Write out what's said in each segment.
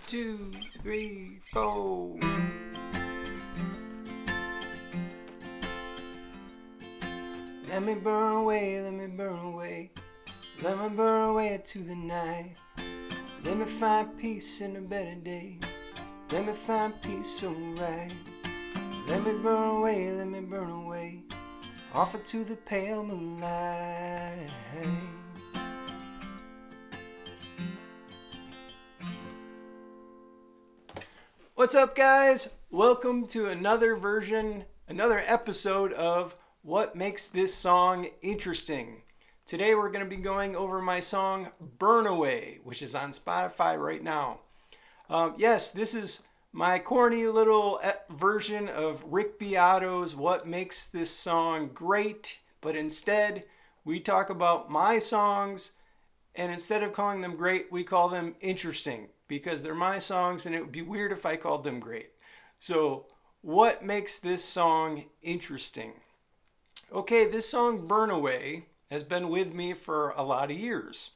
2, 3, 4. Let me burn away, let me burn away. Let me burn away to the night. Let me find peace in a better day. Let me find peace so right. Let me burn away, let me burn away. Off into the pale moonlight. What's up, guys? Welcome to another episode of What Makes This Song Interesting. Today we're going to be going over my song Burn Away, which is on Spotify right now. Yes, this is my corny little version of Rick Beato's What Makes This Song Great, but instead we talk about my songs, and instead of calling them great, we call them interesting, because they're my songs and it would be weird if I called them great. So, what makes this song interesting? Okay, this song Burn Away has been with me for a lot of years.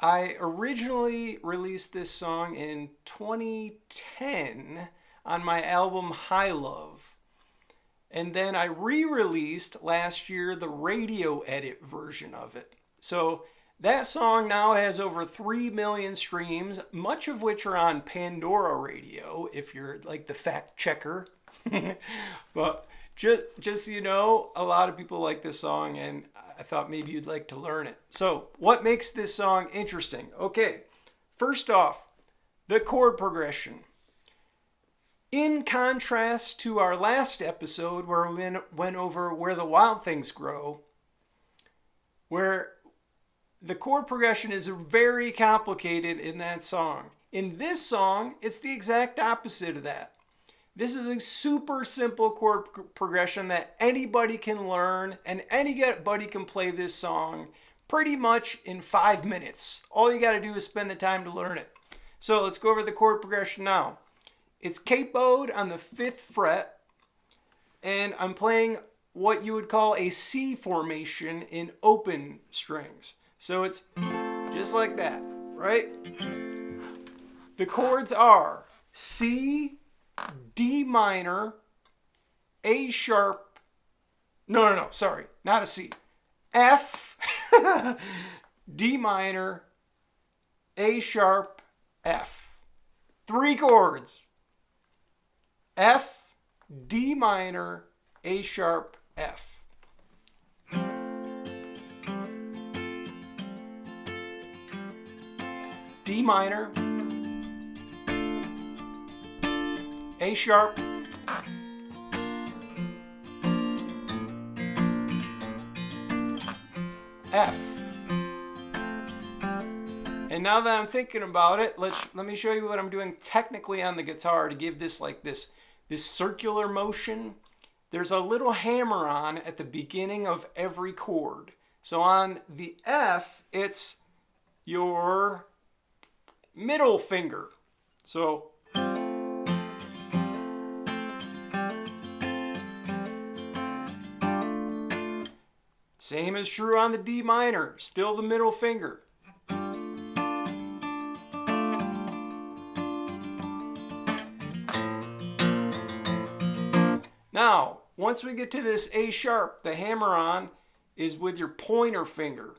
I originally released this song in 2010 on my album High Love. And then I re-released last year the radio edit version of it. So that song now has over 3 million streams, much of which are on Pandora Radio, if you're like the fact checker. But just so you know, a lot of people like this song, and I thought maybe you'd like to learn it. So, what makes this song interesting? Okay, first off, the chord progression. In contrast to our last episode where we went over Where the Wild Things Grow, where the chord progression is very complicated in that song. In this song, it's the exact opposite of that. This is a super simple chord progression that anybody can learn, and anybody can play this song pretty much in 5 minutes. All you got to do is spend the time to learn it. So let's go over the chord progression now. It's capoed on the 5th fret, and I'm playing what you would call a C formation in open strings. So it's just like that, right? The chords are C, D minor, A sharp, sorry, not a C. F, D minor, A sharp, F. 3 chords. F, D minor, A sharp, F. D minor, A sharp, F. And now that I'm thinking about it, let me show you what I'm doing technically on the guitar to give this like this circular motion. There's a little hammer on at the beginning of every chord. So on the F, it's your middle finger. So same is true on the D minor, still the middle finger. Now, once we get to this A sharp, the hammer on is with your pointer finger.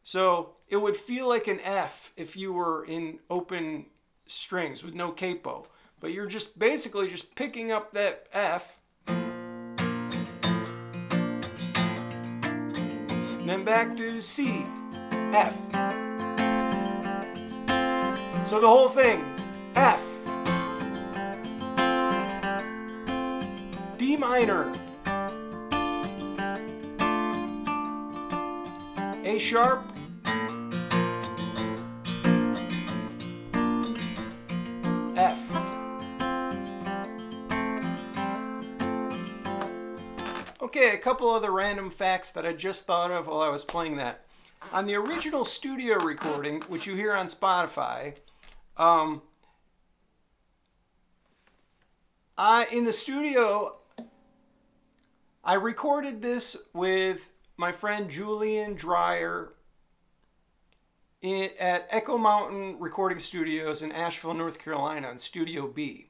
So it would feel like an F if you were in open strings with no capo. But you're just basically just picking up that F, and then back to C, F. So the whole thing, F, D minor, A sharp, F. Okay, a couple other random facts that I just thought of while I was playing that. On the original studio recording, which you hear on Spotify, in the studio, I recorded this with my friend Julian Dreyer at Echo Mountain Recording Studios in Asheville, North Carolina, in Studio B.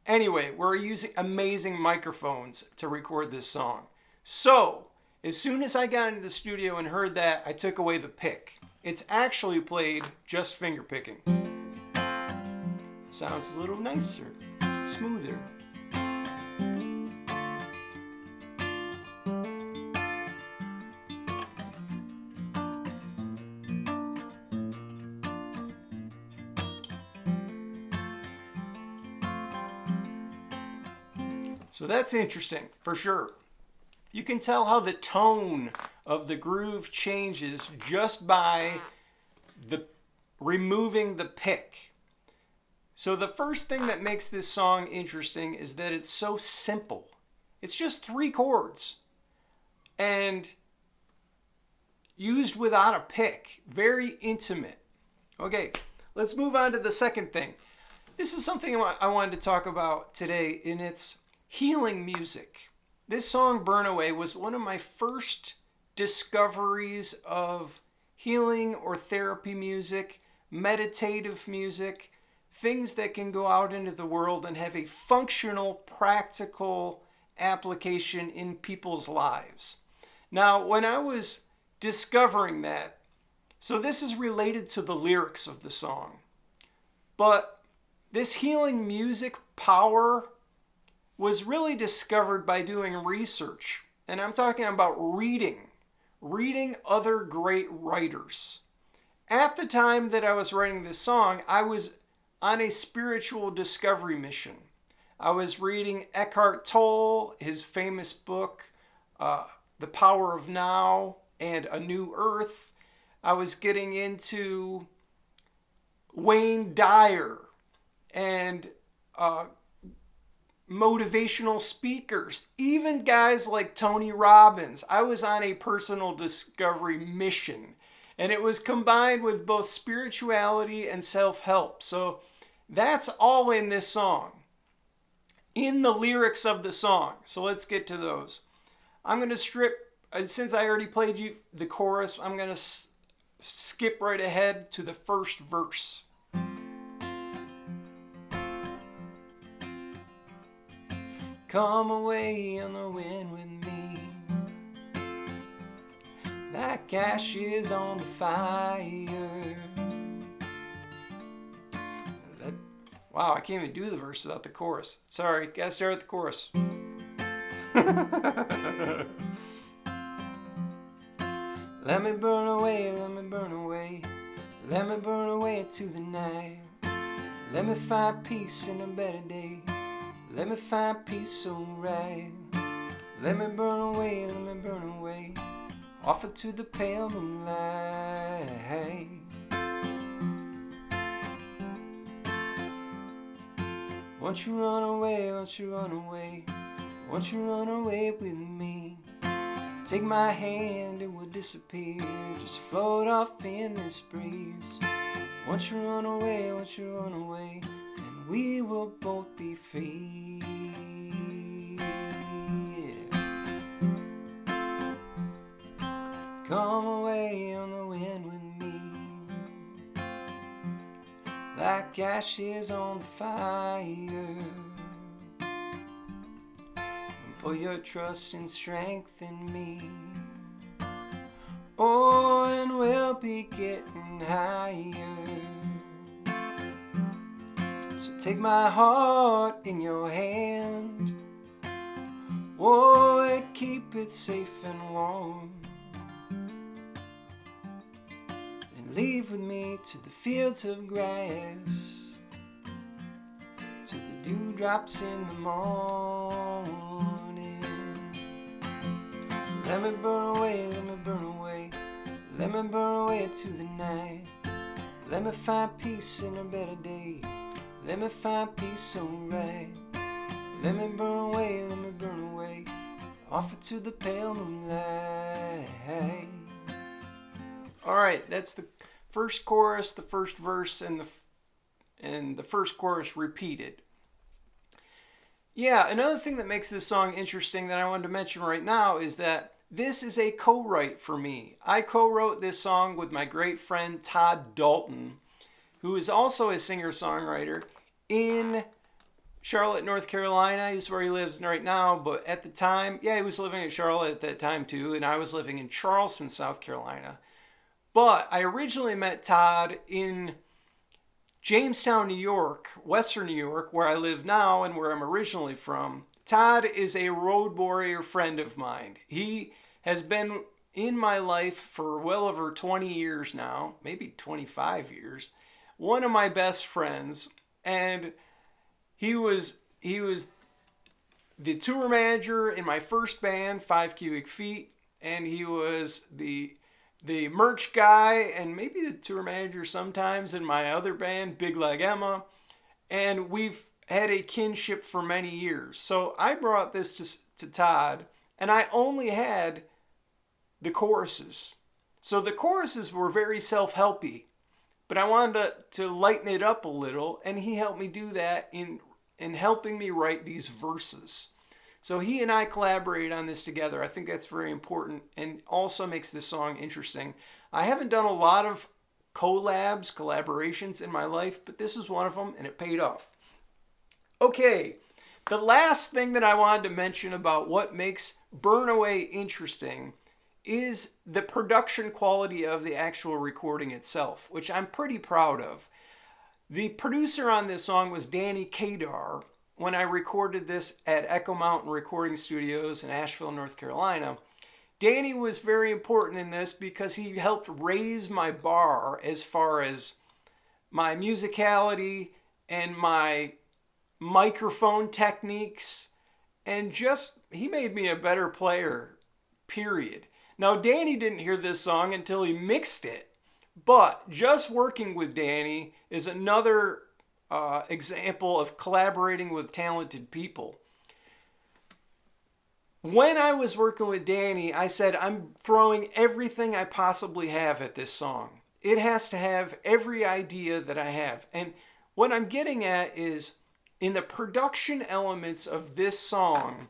Anyway, we're using amazing microphones to record this song. So, as soon as I got into the studio and heard that, I took away the pick. It's actually played just finger picking. Sounds a little nicer, smoother. So that's interesting, for sure. You can tell how the tone of the groove changes just by removing the pick. So the first thing that makes this song interesting is that it's so simple. It's just 3 chords and used without a pick. Very intimate. Okay, let's move on to the second thing. This is something I wanted to talk about today, and it's healing music. This song, Burn Away, was one of my first discoveries of healing or therapy music, meditative music, things that can go out into the world and have a functional, practical application in people's lives. Now, when I was discovering that, so this is related to the lyrics of the song, but this healing music power was really discovered by doing research. And I'm talking about reading other great writers. At the time that I was writing this song, I was on a spiritual discovery mission. I was reading Eckhart Tolle, his famous book, The Power of Now and A New Earth. I was getting into Wayne Dyer and motivational speakers, even guys like Tony Robbins. I was on a personal discovery mission, and it was combined with both spirituality and self-help. So that's all in this song, in the lyrics of the song. So let's get to those. I'm going to since I already played you the chorus, I'm going to skip right ahead to the first verse. Come away on the wind with me, like ashes on the fire. Wow, I can't even do the verse without the chorus. Sorry, gotta start with the chorus. Let me burn away, let me burn away, let me burn away to the night. Let me find peace in a better day. Let me find peace so right. Let me burn away, off into the pale moonlight. Won't you run away, won't you run away, won't you run away with me? Take my hand, it will disappear, just float off in this breeze. Won't you run away, won't you run away, and we will both be free. Come away on the wind with me, like ashes on the fire. And put your trust and strength in me. Oh, and we'll be getting higher. So take my heart in your hand, oh, and keep it safe and warm. And leave with me to the fields of grass, to the dewdrops in the morning. Let me burn away, let me burn away, let me burn away to the night. Let me find peace in a better day. Let me find peace so right. Let me burn away, off into the pale moonlight. Alright, that's the first chorus, the first verse, and the first chorus repeated. Yeah, another thing that makes this song interesting that I wanted to mention right now is that this is a co-write for me. I co-wrote this song with my great friend Todd Dalton, who is also a singer-songwriter in Charlotte, North Carolina is where he lives right now. But at the time, yeah, he was living in Charlotte at that time too. And I was living in Charleston, South Carolina. But I originally met Todd in Jamestown, New York, Western New York, where I live now and where I'm originally from. Todd is a road warrior friend of mine. He has been in my life for well over 20 years now, maybe 25 years. One of my best friends, and he was the tour manager in my first band, 5 Cubic Feet, and he was the merch guy and maybe the tour manager sometimes in my other band, Big Leg Emma, and we've had a kinship for many years. So I brought this to Todd, and I only had the choruses. So the choruses were very self-helpy, but I wanted to lighten it up a little, and he helped me do that in helping me write these verses. So he and I collaborated on this together. I think that's very important and also makes this song interesting. I haven't done a lot of collaborations in my life, but this is one of them, and it paid off. Okay, the last thing that I wanted to mention about what makes Burn Away interesting is the production quality of the actual recording itself, which I'm pretty proud of. The producer on this song was Danny Kadar. When I recorded this at Echo Mountain Recording Studios in Asheville, North Carolina, Danny was very important in this because he helped raise my bar as far as my musicality and my microphone techniques, and just he made me a better player, period. Now, Danny didn't hear this song until he mixed it, but just working with Danny is another example of collaborating with talented people. When I was working with Danny, I said, I'm throwing everything I possibly have at this song. It has to have every idea that I have. And what I'm getting at is, in the production elements of this song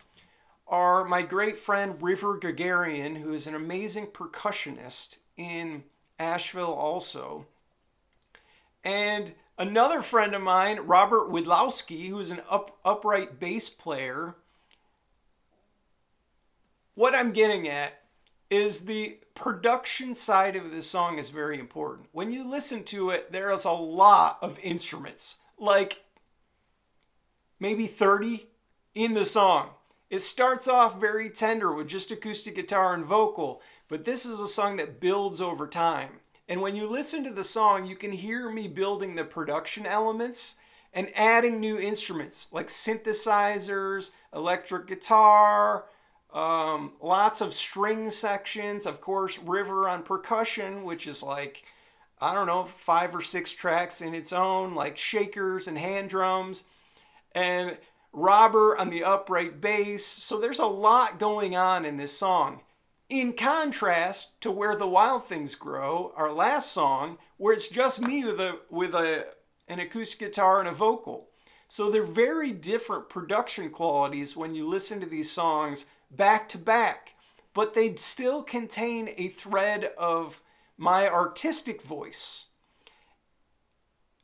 are my great friend River Gagarian, who is an amazing percussionist in Asheville also. And another friend of mine, Robert Widlowski, who is an upright bass player. What I'm getting at is the production side of this song is very important. When you listen to it, there is a lot of instruments, like maybe 30 in the song. It starts off very tender with just acoustic guitar and vocal, but this is a song that builds over time. And when you listen to the song, you can hear me building the production elements and adding new instruments like synthesizers, electric guitar, lots of string sections, of course, River on percussion, which is like, I don't know, 5 or 6 tracks in its own, like shakers and hand drums, and Robert on the upright bass. So there's a lot going on in this song. In contrast to Where the Wild Things Grow, our last song, where it's just me with an acoustic guitar and a vocal. So they're very different production qualities when you listen to these songs back to back, but they still contain a thread of my artistic voice,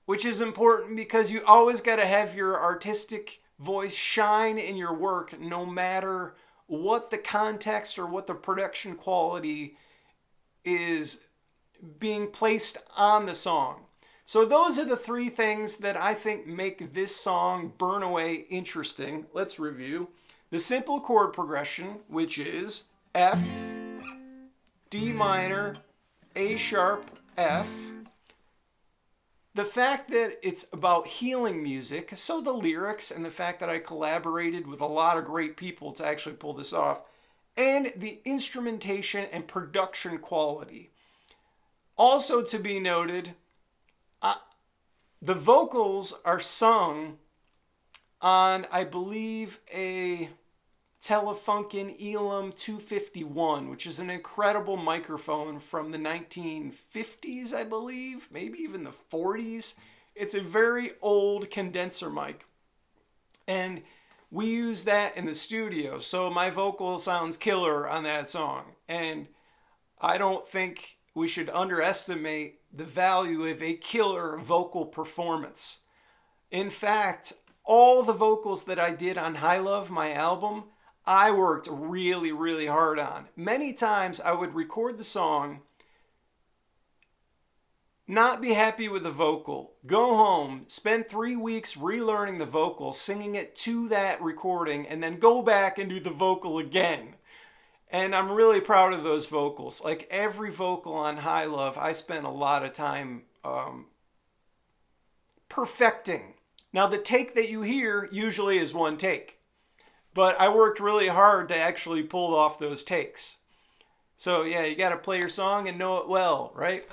which is important because you always got to have your artistic voice shine in your work no matter what the context or what the production quality is being placed on the song. So those are the 3 things that I think make this song Burn Away interesting. Let's review. The simple chord progression, which is F, D minor, A sharp, F. The fact that it's about healing music, so the lyrics and the fact that I collaborated with a lot of great people to actually pull this off, and the instrumentation and production quality. Also to be noted, the vocals are sung on, I believe, a Telefunken Elam 251, which is an incredible microphone from the 1950s, I believe, maybe even the 40s. It's a very old condenser mic. And we use that in the studio. So my vocal sounds killer on that song. And I don't think we should underestimate the value of a killer vocal performance. In fact, all the vocals that I did on High Love, my album, I worked really, really hard on. Many times I would record the song, not be happy with the vocal, go home, spend 3 weeks relearning the vocal, singing it to that recording, and then go back and do the vocal again. And I'm really proud of those vocals. Like every vocal on High Love, I spent a lot of time perfecting. Now the take that you hear usually is one take, but I worked really hard to actually pull off those takes. So yeah, you got to play your song and know it well, right?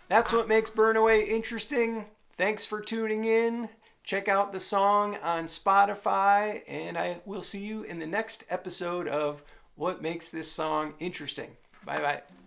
That's what makes Burn Away interesting. Thanks for tuning in. Check out the song on Spotify, and I will see you in the next episode of What Makes This Song Interesting. Bye-bye.